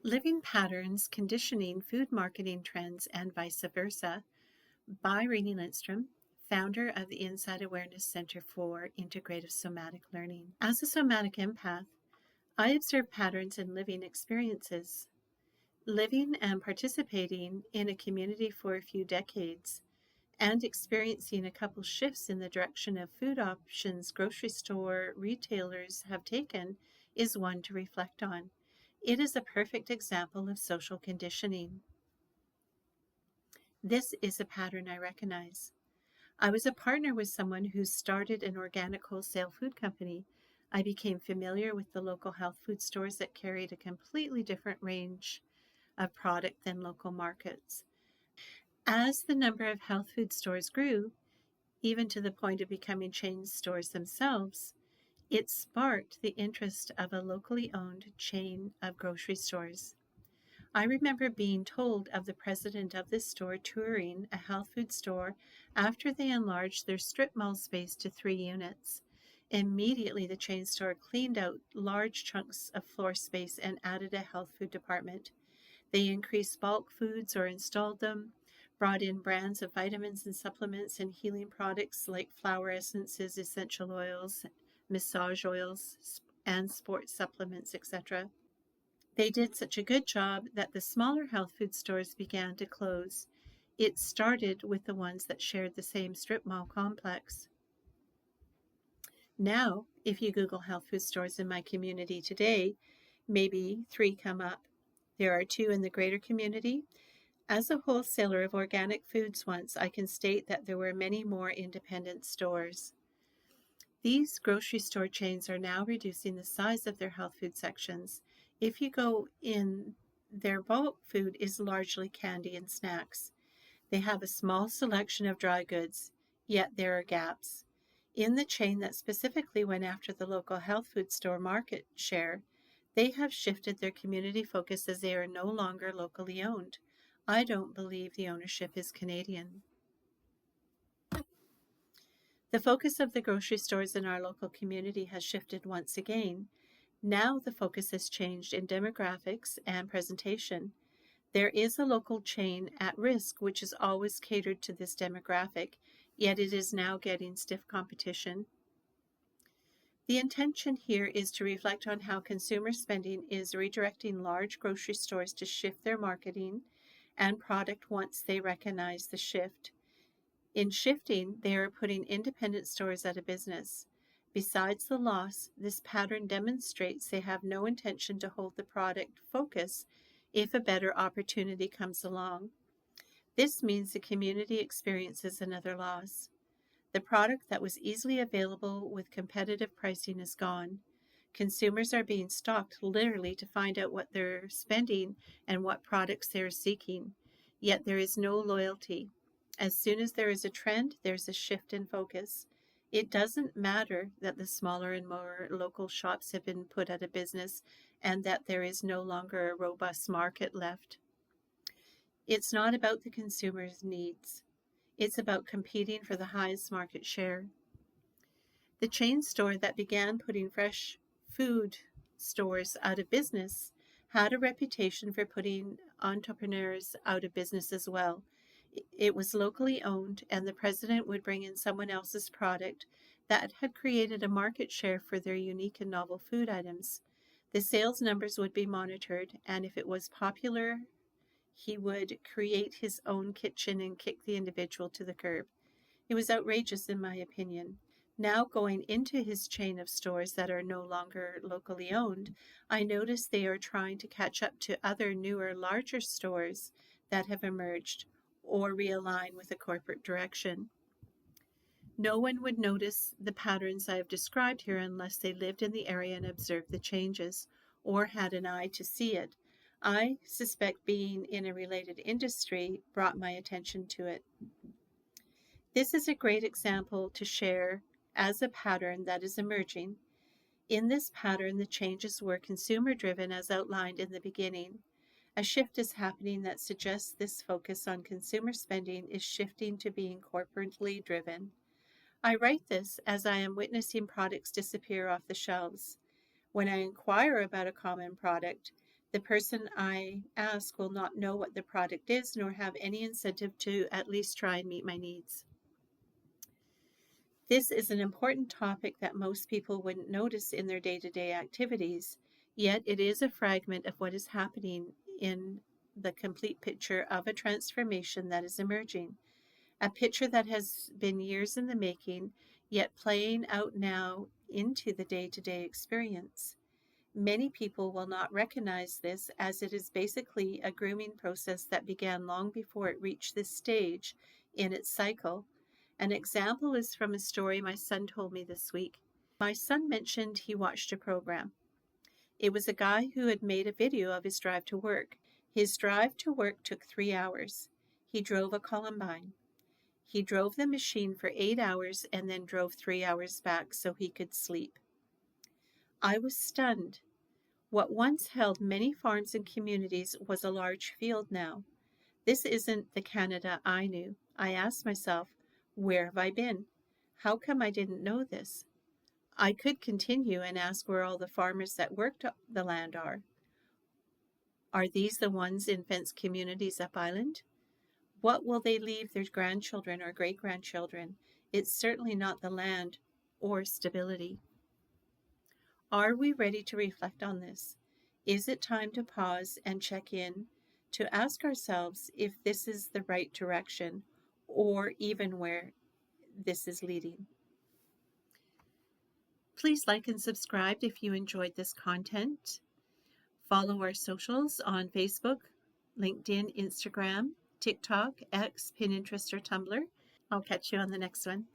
Living Patterns, Conditioning Food Marketing Trends, and Vice Versa by Renee Lindstrom, founder of the Insight Awareness Center for Integrative Somatic Learning. As a somatic empath, I observe patterns in living experiences. Living and participating in a community for a few decades and experiencing a couple shifts in the direction of food options grocery store retailers have taken is one to reflect on. It is a perfect example of social conditioning. This is a pattern I recognize. I was a partner with someone who started an organic wholesale food company. I became familiar with the local health food stores that carried a completely different range of product than local markets. As the number of health food stores grew, even to the point of becoming chain stores themselves, it sparked the interest of a locally owned chain of grocery stores. I remember being told of the president of this store touring a health food store after they enlarged their strip mall space to 3 units. Immediately, the chain store cleaned out large chunks of floor space and added a health food department. They increased bulk foods or installed them, brought in brands of vitamins and supplements and healing products like flower essences, essential oils, massage oils, and sports supplements, etc. They did such a good job that the smaller health food stores began to close. It started with the ones that shared the same strip mall complex. Now, if you Google health food stores in my community today, maybe 3 come up. There are 2 in the greater community. As a wholesaler of organic foods once, I can state that there were many more independent stores. These grocery store chains are now reducing the size of their health food sections. If you go in, their bulk food is largely candy and snacks. They have a small selection of dry goods, yet there are gaps. In the chain that specifically went after the local health food store market share, they have shifted their community focus as they are no longer locally owned. I don't believe the ownership is Canadian. The focus of the grocery stores in our local community has shifted once again. Now the focus has changed in demographics and presentation. There is a local chain at risk which has always catered to this demographic, yet it is now getting stiff competition. The intention here is to reflect on how consumer spending is redirecting large grocery stores to shift their marketing and product once they recognize the shift. In shifting, they are putting independent stores out of business. Besides the loss, this pattern demonstrates they have no intention to hold the product focus if a better opportunity comes along. This means the community experiences another loss. The product that was easily available with competitive pricing is gone. Consumers are being stalked literally to find out what they're spending and what products they're seeking, yet there is no loyalty. As soon as there is a trend, there's a shift in focus. It doesn't matter that the smaller and more local shops have been put out of business and that there is no longer a robust market left. It's not about the consumer's needs. It's about competing for the highest market share. The chain store that began putting fresh food stores out of business had a reputation for putting entrepreneurs out of business as well. It was locally owned, and the president would bring in someone else's product that had created a market share for their unique and novel food items. The sales numbers would be monitored, and if it was popular, he would create his own kitchen and kick the individual to the curb. It was outrageous, in my opinion. Now, going into his chain of stores that are no longer locally owned, I notice they are trying to catch up to other newer, larger stores that have emerged or realign with a corporate direction. No one would notice the patterns I have described here unless they lived in the area and observed the changes, or had an eye to see it. I suspect being in a related industry brought my attention to it. This is a great example to share as a pattern that is emerging. In this pattern, the changes were consumer-driven as outlined in the beginning. A shift is happening that suggests this focus on consumer spending is shifting to being corporately driven. I write this as I am witnessing products disappear off the shelves. When I inquire about a common product, The person I ask will not know what the product is nor have any incentive to at least try and meet my needs. This is an important topic that most people wouldn't notice in their day-to-day activities, yet it is a fragment of what is happening in the complete picture of a transformation that is emerging, a picture that has been years in the making, yet playing out now into the day-to-day experience. Many people will not recognize this, as it is basically a grooming process that began long before it reached this stage in its cycle. An example is from a story my son told me this week. My son mentioned he watched a program. It was a guy who had made a video of his drive to work. His drive to work took 3 hours. He drove a Columbine. He drove the machine for 8 hours and then drove 3 hours back so he could sleep. I was stunned. What once held many farms and communities was a large field now. This isn't the Canada I knew. I asked myself, where have I been? How come I didn't know this? I could continue and ask where all the farmers that worked the land are. Are these the ones in fenced communities up island? What will they leave their grandchildren or great-grandchildren? It's certainly not the land or stability. Are we ready to reflect on this? Is it time to pause and check in, to ask ourselves if this is the right direction or even where this is leading? Please like and subscribe if you enjoyed this content. Follow our socials on Facebook, LinkedIn, Instagram, TikTok, X, Pinterest, or Tumblr. I'll catch you on the next one.